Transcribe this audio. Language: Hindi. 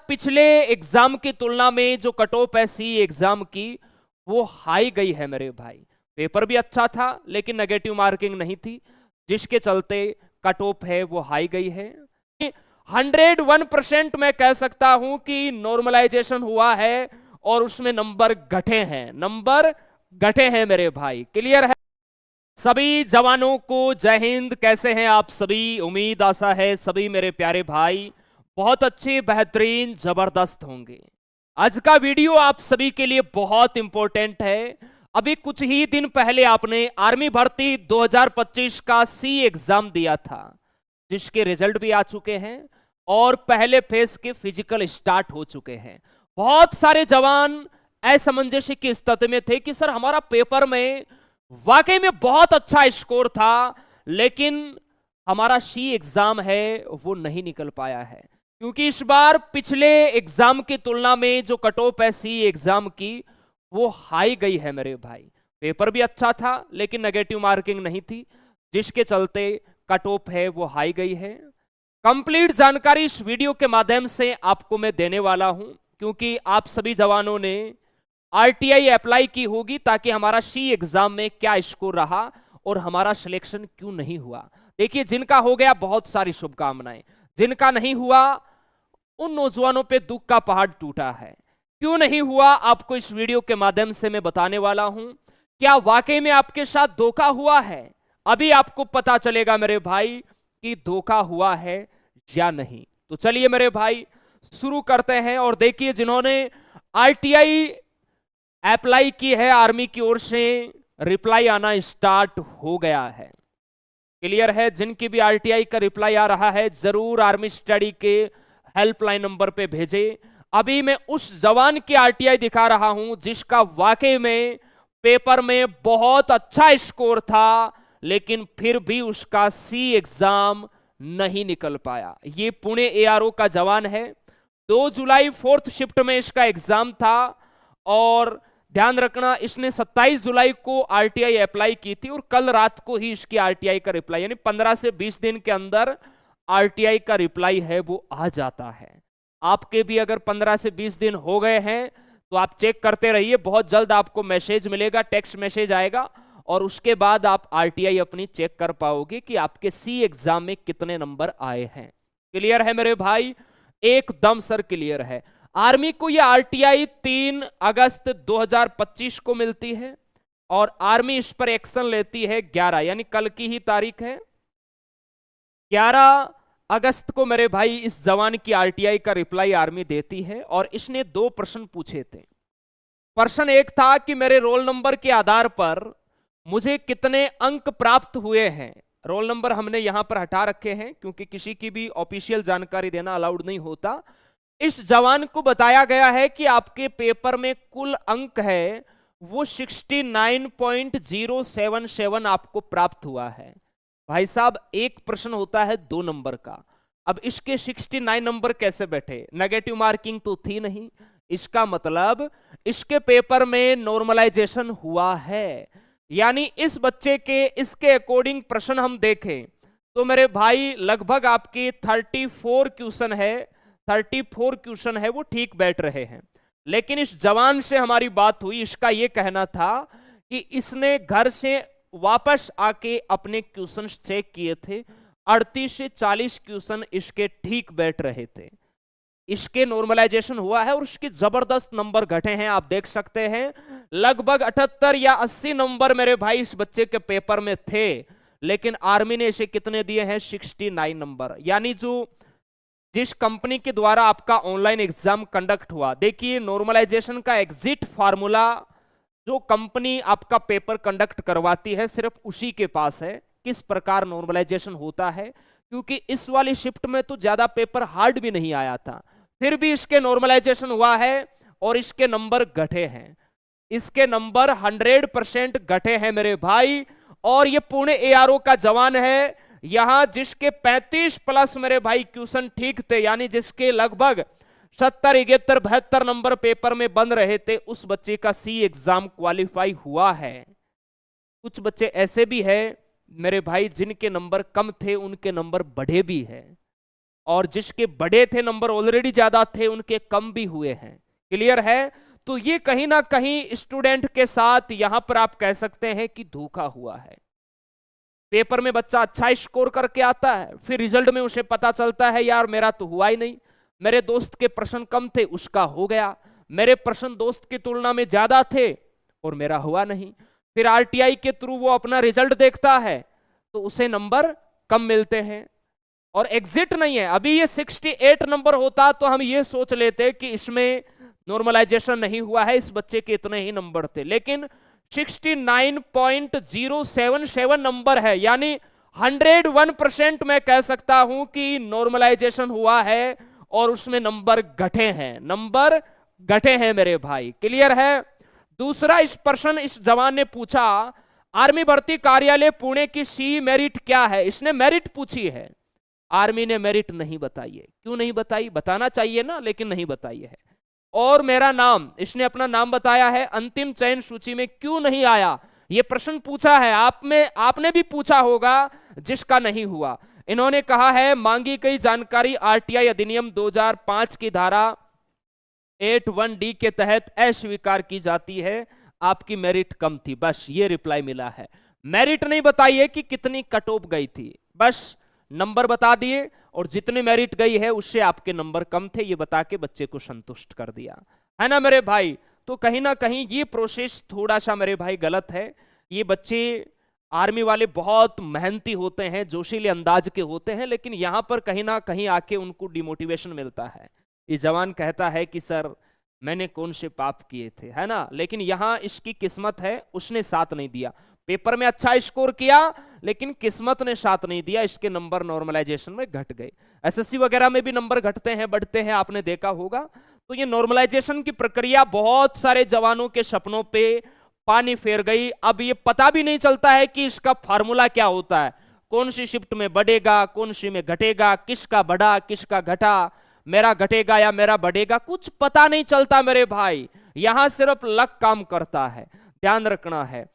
पिछले एग्जाम की तुलना में जो कट ऑफ है सी एग्जाम की वो हाई गई है मेरे भाई। पेपर भी अच्छा था लेकिन नेगेटिव मार्किंग नहीं थी, जिसके चलते कट ऑफ है वो हाई गई है। 101% मैं कह सकता हूं कि नॉर्मलाइजेशन हुआ है और उसमें नंबर घटे हैं मेरे भाई। क्लियर है? सभी जवानों को जय हिंद। कैसे हैं आप सभी? उम्मीद आशा है सभी मेरे प्यारे भाई बहुत अच्छे, बेहतरीन, जबरदस्त होंगे। आज का वीडियो आप सभी के लिए बहुत इंपॉर्टेंट है। अभी कुछ ही दिन पहले आपने आर्मी भर्ती 2025 का सी एग्जाम दिया था, जिसके रिजल्ट भी आ चुके हैं और पहले फेज के फिजिकल स्टार्ट हो चुके हैं। बहुत सारे जवान असमंजस की स्थिति में थे कि सर हमारा पेपर में वाकई में बहुत अच्छा स्कोर था लेकिन हमारा सी एग्जाम है वो नहीं निकल पाया है, क्योंकि इस बार पिछले एग्जाम की तुलना में जो कट ऑफ है सी एग्जाम की वो हाई गई है मेरे भाई। पेपर भी अच्छा था लेकिन नेगेटिव मार्किंग नहीं थी, जिसके चलते कट ऑफ है वो हाई गई है। कंप्लीट जानकारी इस वीडियो के माध्यम से आपको मैं देने वाला हूं, क्योंकि आप सभी जवानों ने आरटीआई अप्लाई की होगी ताकि हमारा सी एग्जाम में क्या स्कोर रहा और हमारा सिलेक्शन क्यों नहीं हुआ। देखिए, जिनका हो गया बहुत सारी शुभकामनाएं, जिनका नहीं हुआ उन नौजवानों पे दुख का पहाड़ टूटा है। क्यों नहीं हुआ आपको इस वीडियो के माध्यम से मैं बताने वाला हूं। क्या वाकई में आपके साथ धोखा हुआ है? अभी आपको पता चलेगा मेरे भाई कि धोखा हुआ है या नहीं। तो चलिए मेरे भाई शुरू करते हैं। और देखिए, जिन्होंने आरटीआई अप्लाई की है आर्मी की ओर से रिप्लाई आना स्टार्ट हो गया है। क्लियर है? जिनकी भी आरटीआई का रिप्लाई आ रहा है जरूर आर्मी स्टडी के हेल्पलाइन नंबर पे भेजे। अभी मैं उस जवान की आरटीआई दिखा रहा हूं जिसका वाकई में पेपर में बहुत अच्छा स्कोर था लेकिन फिर भी उसका सी एग्जाम नहीं निकल पाया। ये पुणे एआरओ का जवान है। 2 जुलाई 4th शिफ्ट में इसका एग्जाम था और ध्यान रखना इसने 27 जुलाई को आरटीआई अप्लाई की थी और कल रात को ही इसकी आरटीआई का रिप्लाई, यानी 15 से 20 दिन के अंदर आरटीआई का रिप्लाई है वो आ जाता है। आपके भी अगर 15 से 20 दिन हो गए हैं तो आप चेक करते रहिए, बहुत जल्द आपको मैसेज मिलेगा, टेक्स्ट मैसेज आएगा और उसके बाद आप आरटीआई अपनी चेक कर पाओगे कि आपके सी एग्जाम में कितने नंबर आए हैं। क्लियर है मेरे भाई? एकदम सर क्लियर है। आर्मी को यह आरटीआई 3 अगस्त 2025 को मिलती है और आर्मी इस पर एक्शन लेती है 11, यानी कल की ही तारीख है। 11 अगस्त को मेरे भाई इस जवान की आरटीआई का रिप्लाई आर्मी देती है और इसने 2 प्रश्न पूछे थे। प्रश्न एक था कि मेरे रोल नंबर के आधार पर मुझे कितने अंक प्राप्त हुए हैं। रोल नंबर हमने यहां पर हटा रखे हैं क्योंकि किसी की भी ऑफिशियल जानकारी देना अलाउड नहीं होता। इस जवान को बताया गया है कि आपके पेपर में कुल अंक है वो 69.077 आपको प्राप्त हुआ है। भाई साहब, एक प्रश्न होता है 2 नंबर का, अब इसके 69 नंबर कैसे बैठे? नेगेटिव मार्किंग तो थी नहीं, इसका मतलब इसके पेपर में नॉर्मलाइजेशन हुआ है। यानी इस बच्चे के इसके अकॉर्डिंग प्रश्न हम देखें तो मेरे भाई लगभग आपके 34 क्वेश्चन है वो ठीक बैठ रहे हैं। लेकिन इस जवान से हमारी बात हुई, इसका यह कहना था कि इसने घर से वापस आके अपने क्वेश्चन चेक किए थे, 38 से 40 क्वेश्चन इसके ठीक बैठ रहे थे। इसके नॉर्मलाइजेशन हुआ है और उसके जबरदस्त नंबर घटे हैं। आप देख सकते हैं लगभग 78 या 80 नंबर मेरे भाई इस बच्चे के पेपर में थे, लेकिन आर्मी ने इसे कितने दिए हैं? 69 नंबर। यानी जिस कंपनी के द्वारा आपका ऑनलाइन एग्जाम कंडक्ट हुआ, देखिए नॉर्मलाइजेशन का एग्जिट फार्मूला जो कंपनी आपका पेपर कंडक्ट करवाती है सिर्फ उसी के पास है किस प्रकार नॉर्मलाइजेशन होता है, क्योंकि इस वाली शिफ्ट में तो ज्यादा पेपर हार्ड भी नहीं आया था, फिर भी इसके नॉर्मलाइजेशन हुआ है और इसके नंबर घटे हैं। इसके नंबर 100% घटे हैं मेरे भाई। और ये पुणे एआरओ का जवान है, यहां जिसके 35 प्लस मेरे भाई क्वेश्चन ठीक थे, यानी जिसके लगभग 70, 71, 72 नंबर पेपर में बन रहे थे, उस बच्चे का सी एग्जाम क्वालिफाई हुआ है। कुछ बच्चे ऐसे भी हैं मेरे भाई जिनके नंबर कम थे, उनके नंबर बढ़े भी हैं। और जिसके बड़े थे नंबर ऑलरेडी ज्यादा थे उनके कम भी हुए हैं। क्लियर है? तो ये कहीं ना कहीं स्टूडेंट के साथ यहां पर आप कह सकते हैं कि धोखा हुआ है। पेपर में बच्चा अच्छा स्कोर करके आता है, फिर रिजल्ट में उसे पता चलता है यार मेरा तो हुआ ही नहीं, मेरे दोस्त के प्रश्न कम थे उसका हो गया, मेरे प्रश्न दोस्त की तुलना में ज्यादा थे और मेरा हुआ नहीं। फिर आरटीआई के थ्रू वो अपना रिजल्ट देखता है तो उसे नंबर कम मिलते हैं और एग्जिट नहीं है। अभी ये 68 नंबर होता तो हम ये सोच लेते कि इसमें नॉर्मलाइजेशन नहीं हुआ है, इस बच्चे के इतने ही नंबर थे, लेकिन 69.077 नंबर है, यानी 101% मैं कह सकता हूं कि नॉर्मलाइजेशन हुआ है और उसमें नंबर घटे हैं, नंबर घटे हैं मेरे भाई। क्लियर है? दूसरा इस प्रश्न इस जवान ने पूछा, आर्मी भर्ती कार्यालय पुणे की सी मेरिट क्या है? इसने मेरिट पूछी है, आर्मी ने मेरिट नहीं बताई है। क्यों नहीं बताई? बताना चाहिए ना, लेकिन नहीं बताई है। और मेरा नाम, इसने अपना नाम बताया है, अंतिम चयन सूची में क्यों नहीं आया? यह प्रश्न पूछा है आपने भी पूछा होगा जिसका नहीं हुआ। इन्होंने कहा है मांगी गई जानकारी आरटीआई अधिनियम 2005 की धारा 81D के तहत अस्वीकार की जाती है, आपकी मेरिट कम थी। बस ये रिप्लाई मिला है, मेरिट नहीं बताइए कि कितनी कट ऑफ गई थी, बस नंबर बता दिए और जितनी मेरिट गई है उससे आपके नंबर कम थे, ये बता के बच्चे को संतुष्ट कर दिया है ना मेरे भाई। तो कहीं ना कहीं ये प्रोसेस थोड़ा सा मेरे भाई गलत है। ये बच्चे आर्मी वाले बहुत मेहनती होते हैं, जोशीले अंदाज के होते हैं, लेकिन यहां पर कहीं ना कहीं आके उनको डिमोटिवेशन मिलता है। ये जवान कहता है कि सर मैंने कौन से पाप किए थे, है ना, लेकिन यहां इसकी किस्मत है, उसने साथ नहीं दिया। पेपर में अच्छा स्कोर किया लेकिन किस्मत ने साथ नहीं दिया, इसके नंबर नॉर्मलाइजेशन में घट गए। एसएससी वगैरह में भी नंबर घटते हैं बढ़ते हैं, आपने देखा होगा। तो ये नॉर्मलाइजेशन की प्रक्रिया बहुत सारे जवानों के सपनों पे पानी फेर गई। अब ये पता भी नहीं चलता है कि इसका फार्मूला क्या होता है, कौन सी शिफ्ट में बढ़ेगा कौन सी में घटेगा, किसका बढ़ा किसका घटा, मेरा घटेगा या मेरा बढ़ेगा, कुछ पता नहीं चलता मेरे भाई। यहां सिर्फ लक काम करता है, ध्यान रखना है।